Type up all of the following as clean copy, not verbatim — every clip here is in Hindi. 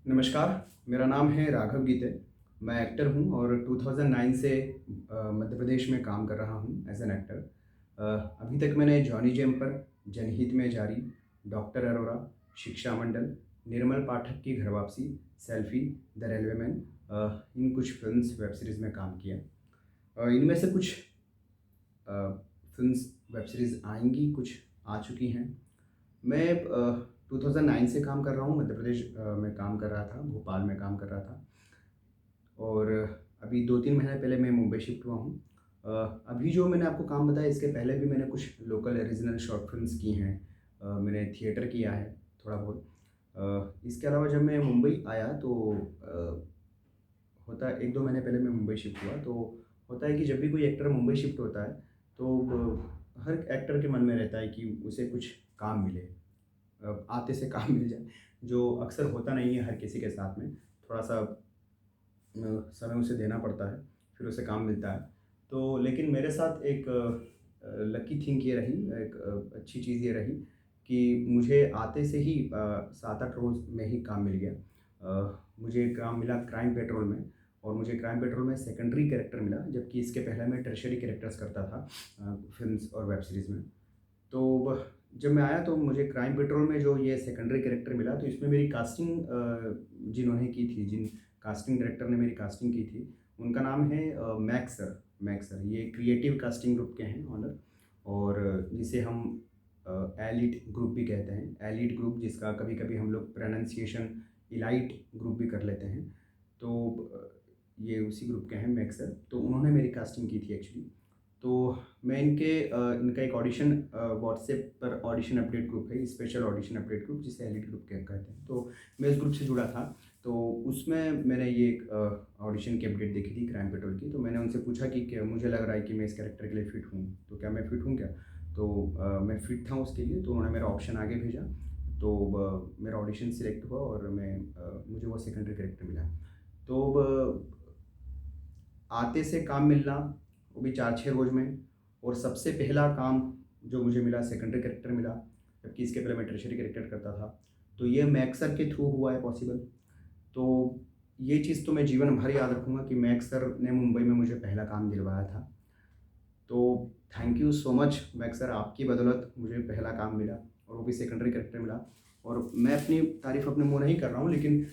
नमस्कार, मेरा नाम है राघव गीते। मैं एक्टर हूँ और 2009 से मध्य प्रदेश में काम कर रहा हूँ एज़ एन एक्टर। अभी तक मैंने जॉनी जंपर, जनहित में जारी, डॉक्टर अरोरा, शिक्षा मंडल, निर्मल पाठक की घर वापसी, सेल्फी, द रेलवेमैन, इन कुछ फ़िल्म्स, वेब सीरीज़ में काम किया। इनमें से कुछ अ, फ़िल्म्स, वेब सीरीज़ आएँगी, कुछ आ चुकी हैं। मैं 2009 से काम कर रहा हूँ, मध्य प्रदेश में काम कर रहा था, भोपाल में काम कर रहा था और अभी 2-3 महीने पहले मैं मुंबई शिफ्ट हुआ हूँ। अभी जो मैंने आपको काम बताया इसके पहले भी मैंने कुछ लोकल रीजनल शॉर्ट फ़िल्म्स की हैं। मैंने थिएटर किया है थोड़ा बहुत। इसके अलावा जब मैं मुंबई आया तो होता है 1-2 महीने पहले मैं मुंबई शिफ्ट हुआ तो होता है कि जब भी कोई एक्टर मुंबई शिफ्ट होता है तो हर एक्टर के मन में रहता है कि उसे कुछ काम मिले। आते से काम मिल जाए, जो अक्सर होता नहीं है हर किसी के साथ में। थोड़ा-सा समय उसे देना पड़ता है, फिर उसे काम मिलता है। तो लेकिन मेरे साथ एक लकी थिंग ये रही, एक अच्छी चीज़ ये रही कि मुझे आते से ही 7-8 रोज़ में ही काम मिल गया। मुझे काम मिला क्राइम पेट्रोल में और मुझे क्राइम पेट्रोल में सेकेंडरी कैरेक्टर मिला, जबकि इसके पहले मैं टर्शियरी कैरेक्टर्स करता था फ़िल्म्स और वेब सीरीज़ में। तो वह जब मैं आया तो मुझे क्राइम पेट्रोल में जो ये सेकेंडरी कैरेक्टर मिला तो इसमें मेरी कास्टिंग जिन्होंने की थी, जिन कास्टिंग डायरेक्टर ने मेरी कास्टिंग की थी, उनका नाम है मैक्स सर। मैक्स सर ये क्रिएटिव कास्टिंग ग्रुप के हैं ओनर और जिसे हम एलिट ग्रुप भी कहते हैं। एलिट ग्रुप जिसका कभी-कभी हम लोग प्रोनंसिएशन इलाइट ग्रुप भी कर लेते हैं। तो ये उसी ग्रुप के हैं मैक्स सर। तो उन्होंने मेरी कास्टिंग की थी एक्चुअली। तो मैं इनका एक ऑडिशन व्हाट्सएप पर ऑडिशन अपडेट ग्रुप है, स्पेशल ऑडिशन अपडेट ग्रुप जिसे एलिट ग्रुप कहते हैं। तो मैं इस ग्रुप से जुड़ा था, तो उसमें मैंने ये एक ऑडिशन की अपडेट देखी थी क्राइम पेट्रोल की, तो मैंने उनसे पूछा कि क्या मुझे लग रहा है कि मैं इस कैरेक्टर के लिए फ़िट हूँ, तो क्या मैं फ़िट हूँ क्या? तो मैं फ़िट था उसके लिए, तो उन्होंने मेरा ऑप्शन आगे भेजा, तो मेरा ऑडिशन सिलेक्ट हुआ और मुझे वो सेकेंडरी कैरेक्टर मिला। तो आते से काम मिलना, वो भी 4-6 रोज़ में और सबसे पहला काम जो मुझे मिला सेकेंडरी कैरेक्टर मिला, जबकि इसके पहले मैं टर्शियरी कैरेक्टर करता था। तो ये मैक्स सर के थ्रू हुआ है पॉसिबल। तो ये चीज़ तो मैं जीवन भर याद रखूँगा कि मैक्स सर ने मुंबई में मुझे पहला काम दिलवाया था। तो thank you so much max sir, आपकी बदौलत मुझे पहला काम मिला और वो भी सेकेंडरी कैरेक्टर मिला। और मैं अपनी तारीफ़ अपने मुँह नहीं कर रहा हूँ, लेकिन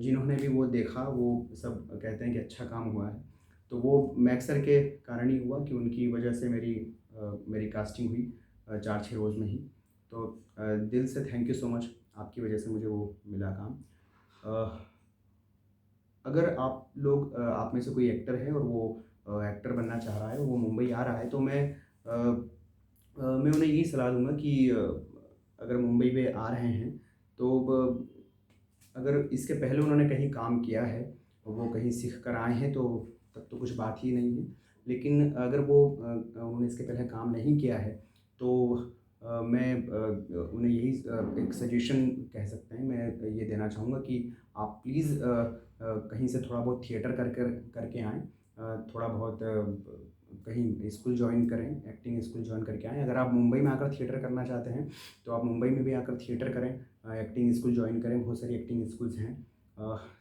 जिन्होंने भी वो देखा वो सब कहते हैं कि अच्छा काम हुआ है। तो वो मैक्स सर के कारण ही हुआ कि उनकी वजह से मेरी कास्टिंग हुई 4-6 रोज़ में ही। तो दिल से थैंक यू सो मच, आपकी वजह से मुझे वो मिला काम। अ, अगर आप में से कोई एक्टर है और वो एक्टर बनना चाह रहा है, वो मुंबई आ रहा है, तो मैं उन्हें यही सलाह दूँगा कि अगर मुंबई में आ रहे हैं, तो अगर इसके पहले उन्होंने कहीं काम किया है, वो कहीं सीख कर आए हैं, तो तब तो कुछ बात ही नहीं है। लेकिन अगर उन्होंने इसके पहले काम नहीं किया है, तो मैं उन्हें यही एक सजेशन कह सकते हैं, मैं ये देना चाहूँगा कि आप प्लीज़ कहीं से थोड़ा बहुत थिएटर करके आएँ। थोड़ा बहुत कहीं स्कूल जॉइन करें, एक्टिंग स्कूल जॉइन करके आएँ। अगर आप मुंबई में आकर थिएटर करना चाहते हैं, तो आप मुंबई में भी आकर थिएटर करें, एक्टिंग स्कूल जॉइन करें, बहुत सारी एक्टिंग स्कूल्स हैं।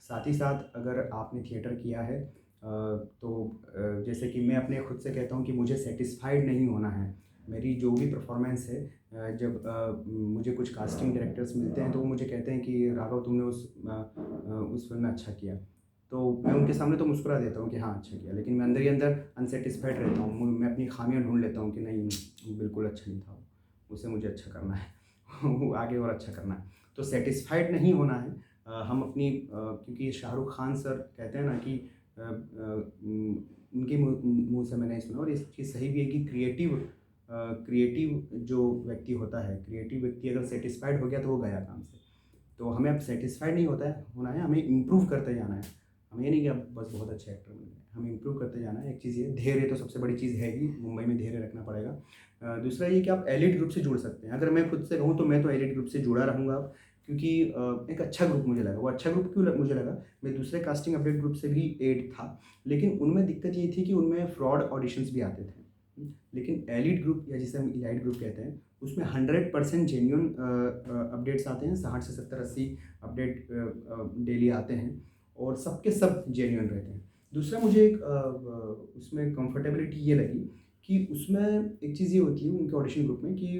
साथ ही साथ अगर आपने थिएटर किया है जैसे कि मैं अपने खुद से कहता हूँ कि मुझे सैटिस्फाइड नहीं होना है। मेरी जो भी परफ़ॉर्मेंस है जब मुझे कुछ कास्टिंग डायरेक्टर्स मिलते हैं तो वो मुझे कहते हैं कि राघव तुमने उस फ़िल्म में अच्छा किया। तो मैं उनके सामने तो मुस्कुरा देता हूँ कि हाँ, अच्छा किया, लेकिन मैं अंदर ही अंदर अनसैटिस्फाइड रहता हूँ। मैं अपनी खामियाँ ढूँढ लेता हूँ कि नहीं, बिल्कुल अच्छा नहीं था वो, उसे मुझे अच्छा करना है। वो आगे और अच्छा करना है। तो सैटिस्फाइड नहीं होना है। क्योंकि शाहरुख खान सर कहते हैं ना कि उनके मुँह से मैंने सुना और ये चीज़ सही भी है कि क्रिएटिव जो व्यक्ति होता है, क्रिएटिव व्यक्ति अगर सैटिस्फाइड हो गया तो वो गया काम से। तो हमें अब सैटिस्फाइड नहीं होना है, हमें इम्प्रूव करते जाना है। हमें ये नहीं कि अब बस बहुत अच्छे एक्टर बन गए, हमें इम्प्रूव करते जाना है। एक चीज़ ये धैर्य तो सबसे बड़ी चीज़ है ही, मुंबई में धैर्य रखना पड़ेगा। दूसरा ये कि आप एलिट ग्रुप से जुड़ सकते हैं। अगर मैं खुद से कहूँ तो मैं तो एलिट ग्रुप से जुड़ा रहूँगा अब, क्योंकि एक अच्छा ग्रुप मुझे लगा। वो अच्छा ग्रुप क्यों मुझे लगा, मैं दूसरे कास्टिंग अपडेट ग्रुप से भी एड था, लेकिन उनमें दिक्कत ये थी कि उनमें फ्रॉड ऑडिशंस भी आते थे। लेकिन एलिट ग्रुप या जिसे हम इलाइट ग्रुप कहते हैं, उसमें 100% जेन्युइन अपडेट्स आते हैं, 60 से 70-80 अपडेट डेली आते हैं और सबके सब जेन्युइन रहते हैं। दूसरा मुझे एक उसमें कंफर्टेबिलिटी ये लगी कि उसमें एक चीज़ ये होती है उनके ऑडिशन ग्रुप में कि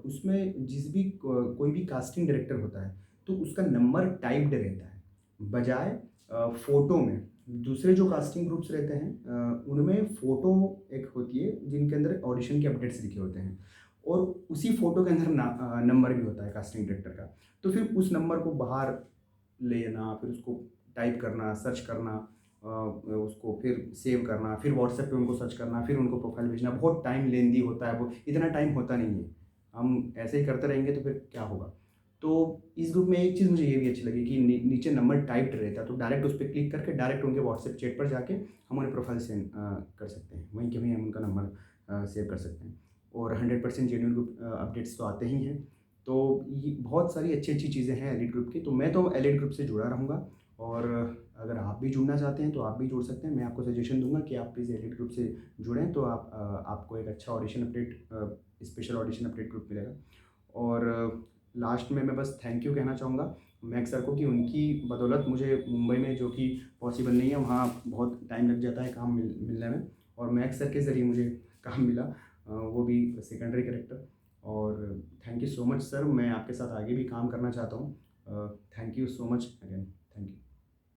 उसमें जिस भी कोई भी कास्टिंग डायरेक्टर होता है, तो उसका नंबर टाइप्ड रहता है, बजाय फ़ोटो में। दूसरे जो कास्टिंग ग्रुप्स रहते हैं उनमें फ़ोटो एक होती है जिनके अंदर ऑडिशन के अपडेट्स लिखे होते हैं और उसी फ़ोटो के अंदर नंबर भी होता है कास्टिंग डायरेक्टर का। तो फिर उस नंबर को बाहर लेना, फिर उसको टाइप करना, सर्च करना, उसको फिर सेव करना, फिर व्हाट्सएप पे उनको सर्च करना, फिर उनको प्रोफ़ाइल भेजना, बहुत टाइम लेंदी होता है वो, इतना टाइम होता नहीं है। हम ऐसे ही करते रहेंगे तो फिर क्या होगा? तो इस ग्रुप में एक चीज़ मुझे ये भी अच्छी लगी कि नीचे नंबर टाइप्ड रहता है, तो डायरेक्ट उस पे क्लिक करके डायरेक्ट उनके व्हाट्सएप चैट पर जाके हम उन्हें प्रोफ़ाइल सेंड कर सकते हैं। वहीं के वहीं हम उनका नंबर सेव कर सकते हैं और 100% जेन्युइन ग्रुप अपडेट्स तो आते ही हैं। तो ये बहुत सारी अच्छी-अच्छी चीज़ें हैं एलीट ग्रुप की, तो मैं तो एलीट ग्रुप से जुड़ा रहूँगा और अगर आप भी जुड़ना चाहते हैं, तो आप भी जुड़ सकते हैं। मैं आपको सजेशन दूँगा कि आप प्लीज़ एलीट ग्रुप से जुड़ें, तो आपको एक अच्छा audition update special audition update group मिलेगा। और लास्ट में मैं बस थैंक यू कहना चाहूँगा मैक सर को कि उनकी बदौलत मुझे मुंबई में जो कि पॉसिबल नहीं है, वहाँ बहुत टाइम लग जाता है काम मिलने में और मैक सर के ज़रिए मुझे काम मिला, वो भी सेकेंडरी कैरेक्टर। और thank you so much sir, मैं आपके साथ आगे भी काम करना चाहता हूँ। Thank you so much again, thank you.